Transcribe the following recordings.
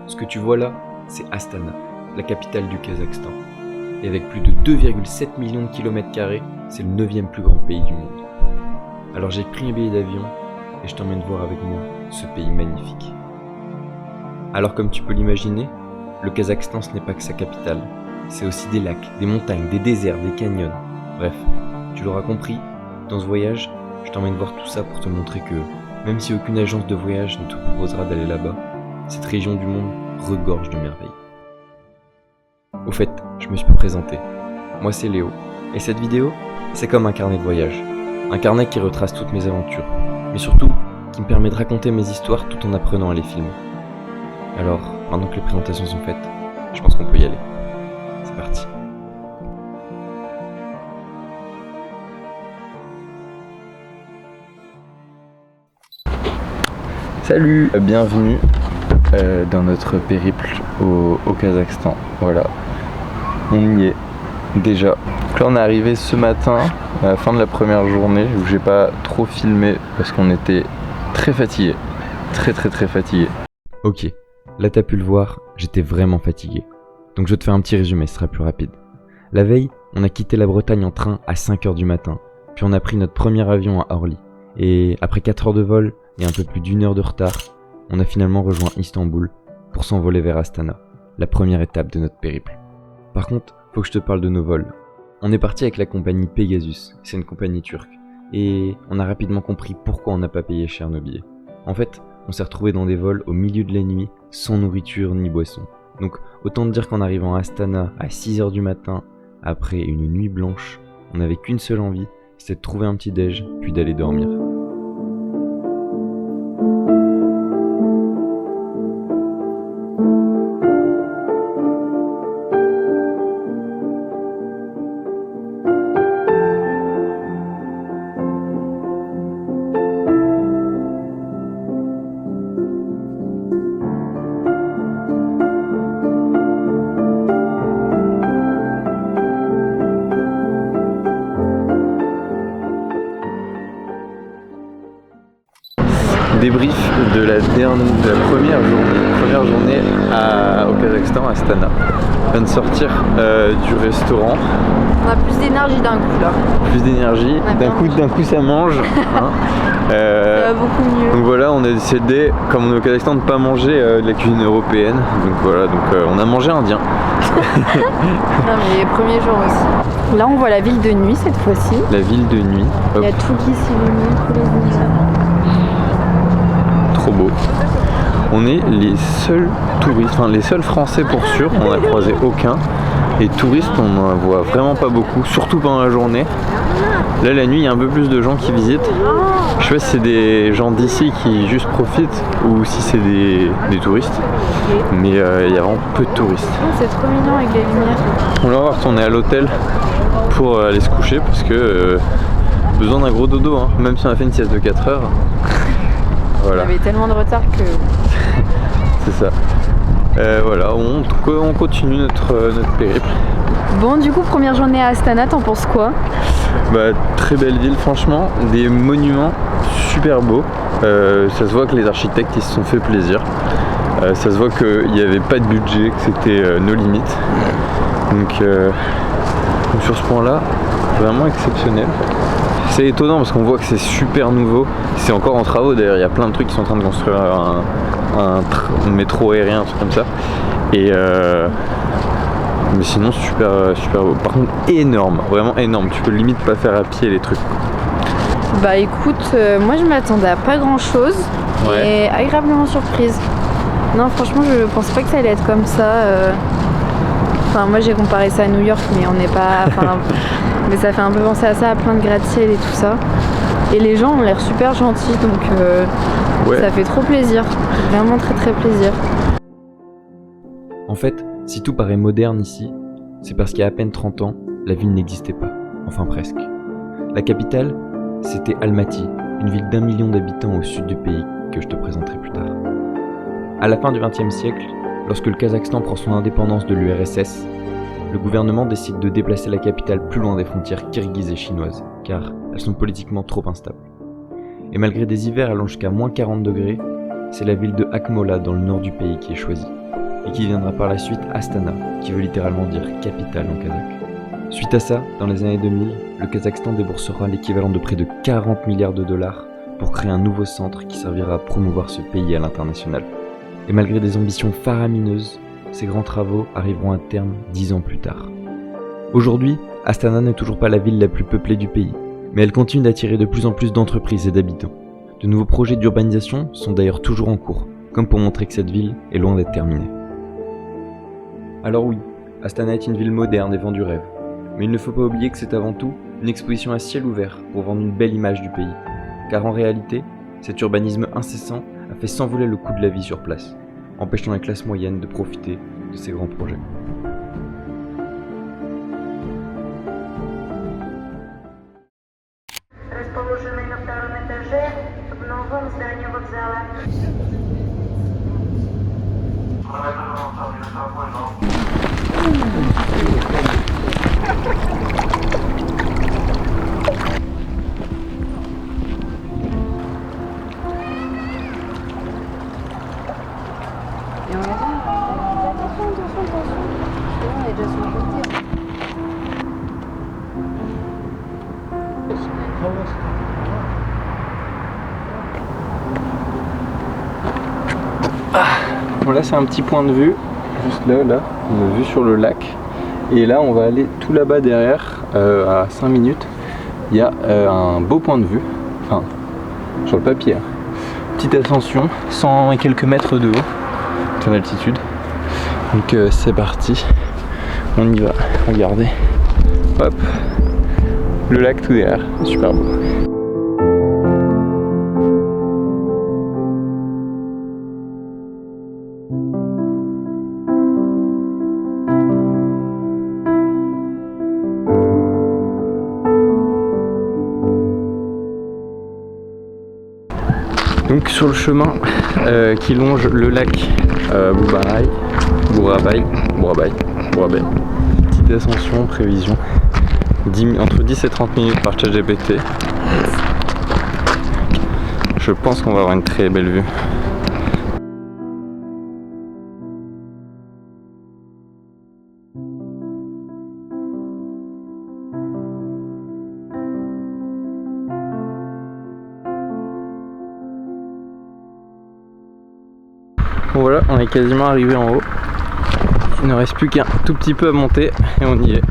Ce que tu vois là, c'est Astana, la capitale du Kazakhstan. Et avec plus de 2,7 millions de kilomètres carrés, c'est le 9e plus grand pays du monde. Alors j'ai pris un billet d'avion et je t'emmène voir avec moi ce pays magnifique. Alors comme tu peux l'imaginer, le Kazakhstan ce n'est pas que sa capitale. C'est aussi des lacs, des montagnes, des déserts, des canyons. Bref, tu l'auras compris, dans ce voyage, je t'emmène voir tout ça pour te montrer que, même si aucune agence de voyage ne te proposera d'aller là-bas, cette région du monde regorge de merveilles. Au fait, je me suis pas présenté. Moi c'est Léo, et cette vidéo, c'est comme un carnet de voyage. Un carnet qui retrace toutes mes aventures, mais surtout, qui me permet de raconter mes histoires tout en apprenant à les filmer. Alors, maintenant que les présentations sont faites, je pense qu'on peut y aller. C'est parti. Salut, bienvenue dans notre périple au Kazakhstan. Voilà, on y est déjà. Donc là on est arrivé ce matin à la fin de la première journée où j'ai pas trop filmé parce qu'on était très fatigué, très fatigué. Ok, là t'as pu le voir, j'étais vraiment fatigué. Donc je te fais un petit résumé, ce sera plus rapide. La veille, on a quitté la Bretagne en train à 5h du matin, puis on a pris notre premier avion à Orly. Et après 4 heures de vol et un peu plus d'1 heure de retard, on a finalement rejoint Istanbul pour s'envoler vers Astana, la première étape de notre périple. Par contre, faut que je te parle de nos vols. On est parti avec la compagnie Pegasus, c'est une compagnie turque, et on a rapidement compris pourquoi on n'a pas payé cher nos billets. En fait, on s'est retrouvé dans des vols au milieu de la nuit, sans nourriture ni boisson. Donc autant te dire qu'en arrivant à Astana à 6h du matin, après une nuit blanche, on n'avait qu'une seule envie, c'était de trouver un petit déj, puis d'aller dormir. Débrief de la première journée au Kazakhstan, à Astana. On vient de sortir du restaurant. On a plus d'énergie d'un coup là. Plus d'énergie, d'un coup ça mange. Hein. Ça va beaucoup mieux. Donc voilà, on a décidé, comme on est au Kazakhstan, de ne pas manger de la cuisine européenne. Donc voilà, on a mangé indien. Non mais les premiers jours aussi. Là on voit la ville de nuit cette fois-ci. La ville de nuit. Il y a tout qui s'illumine, tous les lumières. Trop beau. On est les seuls touristes, enfin les seuls français pour sûr, on n'a croisé aucun. Et touristes, on n'en voit vraiment pas beaucoup, surtout pendant la journée. Là, la nuit, il y a un peu plus de gens qui visitent. Je sais pas si c'est des gens d'ici qui juste profitent ou si c'est des touristes. Mais il y a vraiment peu de touristes. C'est trop mignon avec les lumières. On va retourner à l'hôtel pour aller se coucher parce que besoin d'un gros dodo, hein. Même si on a fait une sieste de 4 heures. Voilà. On avait tellement de retard que... C'est ça. Voilà, on continue notre périple. Bon, du coup, première journée à Astana, t'en penses quoi? Bah, très belle ville, franchement. Des monuments super beaux. Ça se voit que les architectes ils se sont fait plaisir. Ça se voit qu'il n'y avait pas de budget, que c'était nos limites. Donc sur ce point-là, vraiment exceptionnel. C'est étonnant parce qu'on voit que c'est super nouveau. C'est encore en travaux d'ailleurs, il y a plein de trucs qui sont en train de construire un métro aérien, un truc comme ça. Et mais sinon super beau. Par contre énorme, vraiment énorme. Tu peux limite pas faire à pied les trucs. Bah écoute, moi je m'attendais à pas grand chose, Ouais. et agréablement surprise. Non franchement je pense pas que ça allait être comme ça. Enfin moi j'ai comparé ça à New York mais on n'est pas... mais ça fait un peu penser à ça, à plein de gratte-ciel et tout ça. Et les gens ont l'air super gentils donc ça fait trop plaisir. Vraiment très plaisir. En fait, si tout paraît moderne ici, c'est parce qu'il y a à peine 30 ans, la ville n'existait pas. Enfin presque. La capitale, c'était Almaty, une ville d'1 million d'habitants au sud du pays que je te présenterai plus tard. À la fin du XXe siècle, lorsque le Kazakhstan prend son indépendance de l'URSS, le gouvernement décide de déplacer la capitale plus loin des frontières kirghizes et chinoises, car elles sont politiquement trop instables. Et malgré des hivers allant jusqu'à moins 40 degrés, c'est la ville de Akmola dans le nord du pays qui est choisie, et qui deviendra par la suite Astana, qui veut littéralement dire capitale en kazakh. Suite à ça, dans les années 2000, le Kazakhstan déboursera l'équivalent de près de 40 milliards de dollars pour créer un nouveau centre qui servira à promouvoir ce pays à l'international. Et malgré des ambitions faramineuses, ces grands travaux arriveront à terme 10 ans plus tard. Aujourd'hui, Astana n'est toujours pas la ville la plus peuplée du pays, mais elle continue d'attirer de plus en plus d'entreprises et d'habitants. De nouveaux projets d'urbanisation sont d'ailleurs toujours en cours, comme pour montrer que cette ville est loin d'être terminée. Alors oui, Astana est une ville moderne et vend du rêve, mais il ne faut pas oublier que c'est avant tout une exposition à ciel ouvert pour vendre une belle image du pays, car en réalité, cet urbanisme incessant a fait s'envoler le coût de la vie sur place, empêchant la classe moyenne de profiter de ces grands projets. Расположенный на втором этаже в новом здании вокзала. Et on va dire, attention. On est déjà sur le côté. Bon, là c'est un petit point de vue, juste là, on a vue sur le lac. Et là on va aller tout là-bas derrière, à 5 minutes, il y a un beau point de vue, enfin sur le papier. Petite ascension, 100 et quelques mètres de haut, en altitude. Donc c'est parti, on y va, regardez, hop, le lac tout derrière, super beau. Donc sur le chemin qui longe le lac Bourabaï, petite ascension, prévision, entre 10 et 30 minutes par ChatGPT. Je pense qu'on va avoir une très belle vue. Bon voilà, on est quasiment arrivé en haut. Il ne reste plus qu'un tout petit peu à monter et on y est.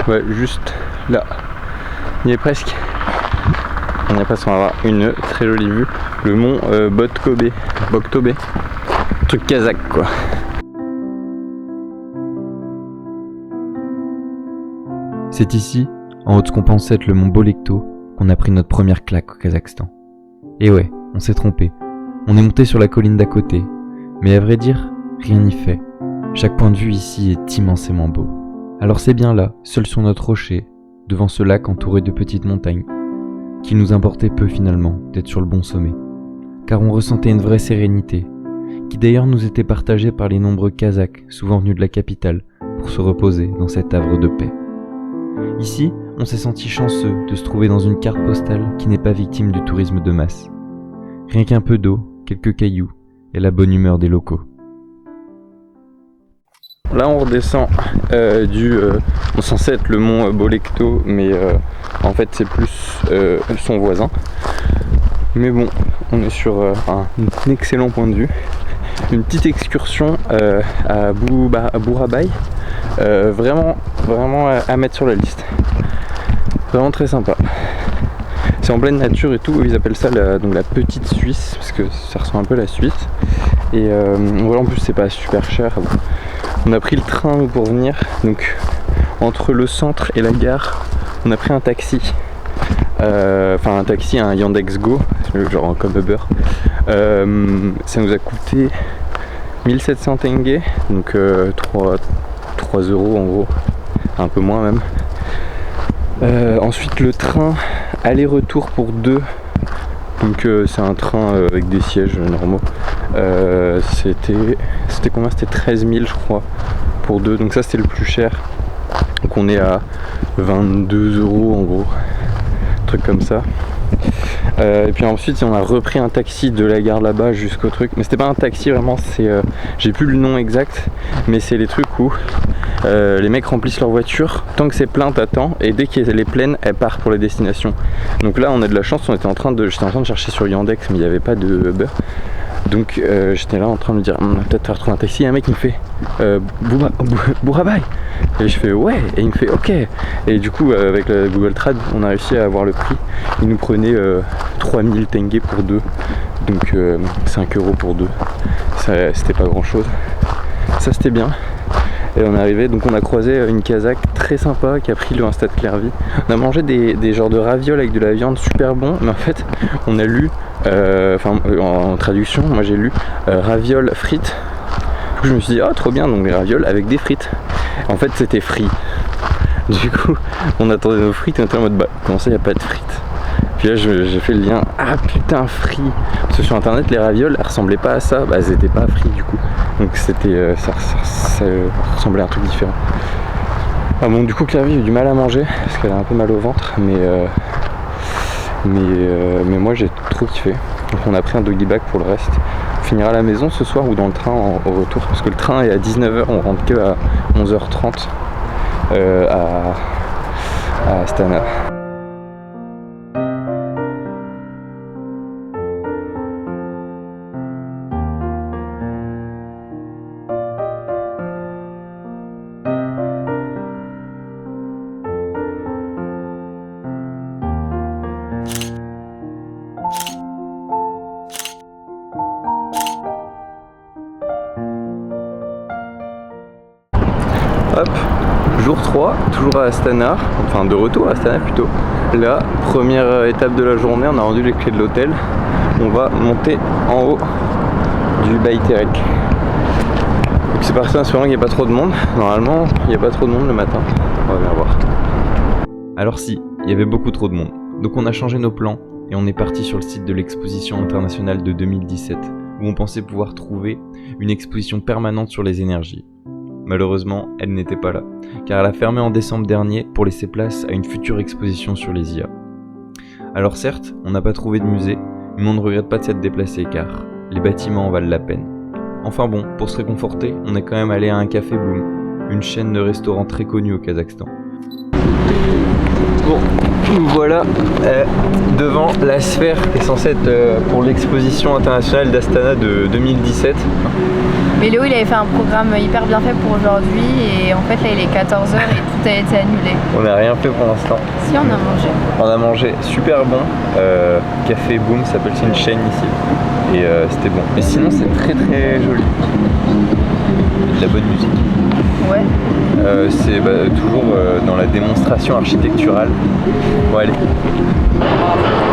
Ouais, juste là. On y est presque. On y est presque, on va avoir une très jolie vue. Le mont Boktobé. Truc kazakh quoi. C'est ici, en haut de ce qu'on pensait être le mont Bolekto, qu'on a pris notre première claque au Kazakhstan. Et ouais, on s'est trompé. On est monté sur la colline d'à côté, mais à vrai dire, rien n'y fait. Chaque point de vue ici est immensément beau. Alors c'est bien là, seul sur notre rocher, devant ce lac entouré de petites montagnes, qu'il nous importait peu finalement d'être sur le bon sommet. Car on ressentait une vraie sérénité, qui d'ailleurs nous était partagée par les nombreux Kazakhs souvent venus de la capitale pour se reposer dans cet havre de paix. Ici, on s'est senti chanceux de se trouver dans une carte postale qui n'est pas victime du tourisme de masse. Rien qu'un peu d'eau, quelques cailloux et la bonne humeur des locaux. Là on redescend on est censé être le mont Bolekto, mais en fait c'est plus son voisin. Mais bon, on est sur un excellent point de vue. Une petite excursion à Bourabaï, vraiment à mettre sur la liste. Vraiment très sympa. C'est en pleine nature et tout, ils appellent ça la petite Suisse, parce que ça ressemble un peu à la Suisse. Et voilà, en plus c'est pas super cher. On a pris le train pour venir, donc entre le centre et la gare, on a pris un taxi. Un Yandex Go, genre comme Uber. Ça nous a coûté 1700 tenge, donc 3 euros en gros, un peu moins même. Ensuite le train aller-retour pour 2, donc c'est un train avec des sièges normaux, C'était combien? C'était 13 000 je crois pour deux, donc ça c'était le plus cher. Donc on est à 22 € en gros, un truc comme ça. Et puis ensuite on a repris un taxi de la gare là-bas jusqu'au truc, mais c'était pas un taxi vraiment, c'est j'ai plus le nom exact, mais c'est les trucs où les mecs remplissent leur voiture, tant que c'est plein t'attends, et dès qu'elle est pleine elle part pour les destinations. Donc là on a de la chance, j'étais en train de chercher sur Yandex mais il n'y avait pas de Uber. Donc j'étais là en train de me dire on va peut-être faire trouver un taxi, et un mec il me fait Bourabaï, et je fais ouais, et il me fait ok, et du coup avec le Google Trad on a réussi à avoir le prix. Il nous prenait 3000 tenge pour deux, donc 5 € pour deux, c'était pas grand chose, ça c'était bien. Et on est arrivé, donc on a croisé une Kazakh très sympa qui a pris le Insta de Clairvy. On a mangé des genres de ravioles avec de la viande super bon, mais en fait on a lu, en traduction, moi j'ai lu ravioles frites. Du coup je me suis dit oh trop bien, donc des ravioles avec des frites. En fait c'était frit. Du coup on attendait nos frites et on était en mode bah comment ça y a pas de frites? Puis là j'ai fait le lien, ah putain frit, parce que sur internet les ravioles elles ressemblaient pas à ça, bah elles étaient pas frites du coup. Donc c'était ça ressemblait à un truc différent. Ah bon du coup Clairvy a eu du mal à manger parce qu'elle a un peu mal au ventre, mais moi j'ai trop kiffé. Donc on a pris un doggy bag pour le reste. On finira à la maison ce soir ou dans le train au retour, parce que le train est à 19 h, on rentre que à 11 h 30 à Astana. Hop, jour 3, toujours à Astana, enfin de retour à Astana plutôt. Là, première étape de la journée, on a rendu les clés de l'hôtel. On va monter en haut du Bayterek. Donc c'est parti en espérant qu'il n'y ait pas trop de monde. Normalement, il n'y a pas trop de monde le matin. On va bien voir. Alors si, il y avait beaucoup trop de monde. Donc on a changé nos plans et on est parti sur le site de l'exposition internationale de 2017, où on pensait pouvoir trouver une exposition permanente sur les énergies. Malheureusement, elle n'était pas là, car elle a fermé en décembre dernier pour laisser place à une future exposition sur les IA. Alors certes, on n'a pas trouvé de musée, mais on ne regrette pas de s'être déplacé car les bâtiments en valent la peine. Enfin bon, pour se réconforter, on est quand même allé à un Café Boom, une chaîne de restaurants très connue au Kazakhstan. Bon, nous voilà devant la sphère qui est censée être pour l'exposition internationale d'Astana de 2017. Mais Léo il avait fait un programme hyper bien fait pour aujourd'hui et en fait là il est 14 h et tout a été annulé. On n'a rien fait pour l'instant. Si on a mangé. On a mangé super bon. Café Boom s'appelle, c'est une chaîne ici. Et c'était bon. Mais sinon c'est très très joli. De la bonne musique. Ouais. C'est toujours dans la démonstration architecturale. Bon allez.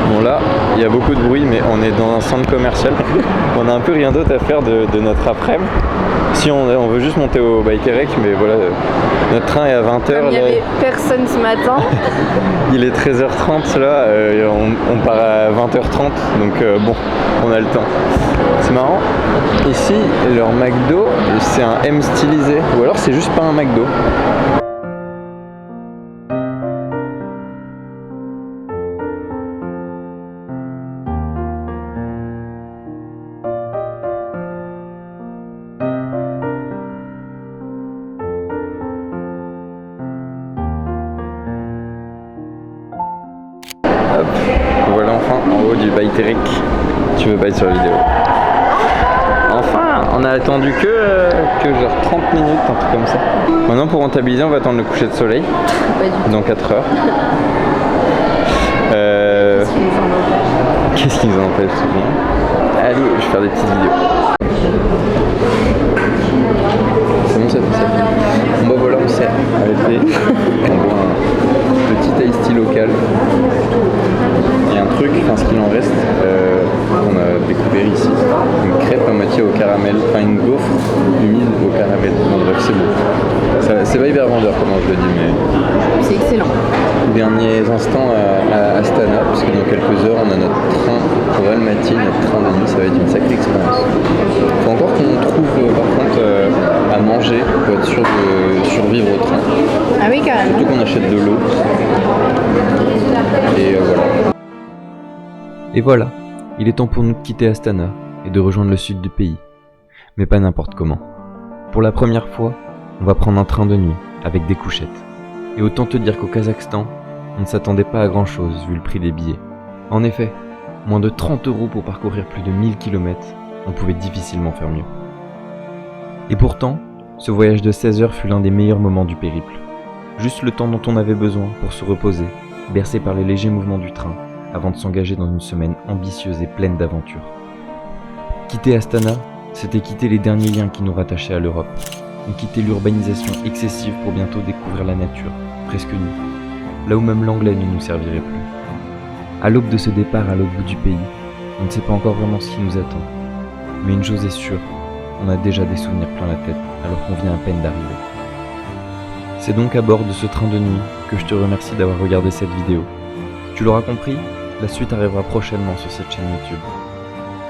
Bon là, il y a beaucoup de bruit mais on est dans un centre commercial. On a un peu rien d'autre à faire de notre après-midi. Si on veut juste monter au Bayterek, mais voilà, notre train est à 20 h. Comme il n'y avait personne ce matin. Il est 13 h 30 là, on part à 20 h 30, donc bon, on a le temps. C'est marrant, ici leur McDo c'est un M stylisé, ou alors c'est juste pas un McDo. Hop, voilà enfin en haut du Bayterek. Tu veux pas être sur la vidéo. Enfin, on a attendu que genre 30 minutes, un truc comme ça. Maintenant pour rentabiliser, on va attendre le coucher de soleil. Dans 4 heures. Qu'est-ce qui nous en empêche souvent? Allez, je vais faire des petites vidéos. C'est bon, ça fait ça. Bon bah voilà, on s'est arrêté. On boit un petit iced tea local. Il y a un truc, enfin ce qu'il en reste, qu'on a découvert ici. Une crêpe à moitié au caramel, enfin une gaufre humide au caramel. Bon bref, c'est bon. C'est pas hyper vendeur comment je le dis, mais... C'est excellent. Derniers instants à Astana, parce que dans quelques heures on a notre train pour Almaty, notre train de nuit, ça va être une sacrée expérience. achète de l'eau. Et voilà. Et voilà, il est temps pour nous de quitter Astana et de rejoindre le sud du pays. Mais pas n'importe comment. Pour la première fois, on va prendre un train de nuit avec des couchettes. Et autant te dire qu'au Kazakhstan, on ne s'attendait pas à grand chose vu le prix des billets. En effet, moins de 30 € pour parcourir plus de 1000 km, on pouvait difficilement faire mieux. Et pourtant, ce voyage de 16 heures fut l'un des meilleurs moments du périple. Juste le temps dont on avait besoin pour se reposer, bercé par les légers mouvements du train, avant de s'engager dans une semaine ambitieuse et pleine d'aventures. Quitter Astana, c'était quitter les derniers liens qui nous rattachaient à l'Europe. On quittait l'urbanisation excessive pour bientôt découvrir la nature, presque nue, là où même l'anglais ne nous servirait plus. À l'aube de ce départ à l'autre bout du pays, on ne sait pas encore vraiment ce qui nous attend. Mais une chose est sûre, on a déjà des souvenirs plein la tête alors qu'on vient à peine d'arriver. C'est donc à bord de ce train de nuit que je te remercie d'avoir regardé cette vidéo. Tu l'auras compris, la suite arrivera prochainement sur cette chaîne YouTube.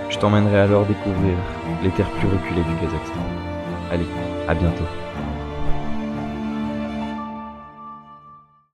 Je t'emmènerai alors découvrir les terres plus reculées du Kazakhstan. Allez, à bientôt.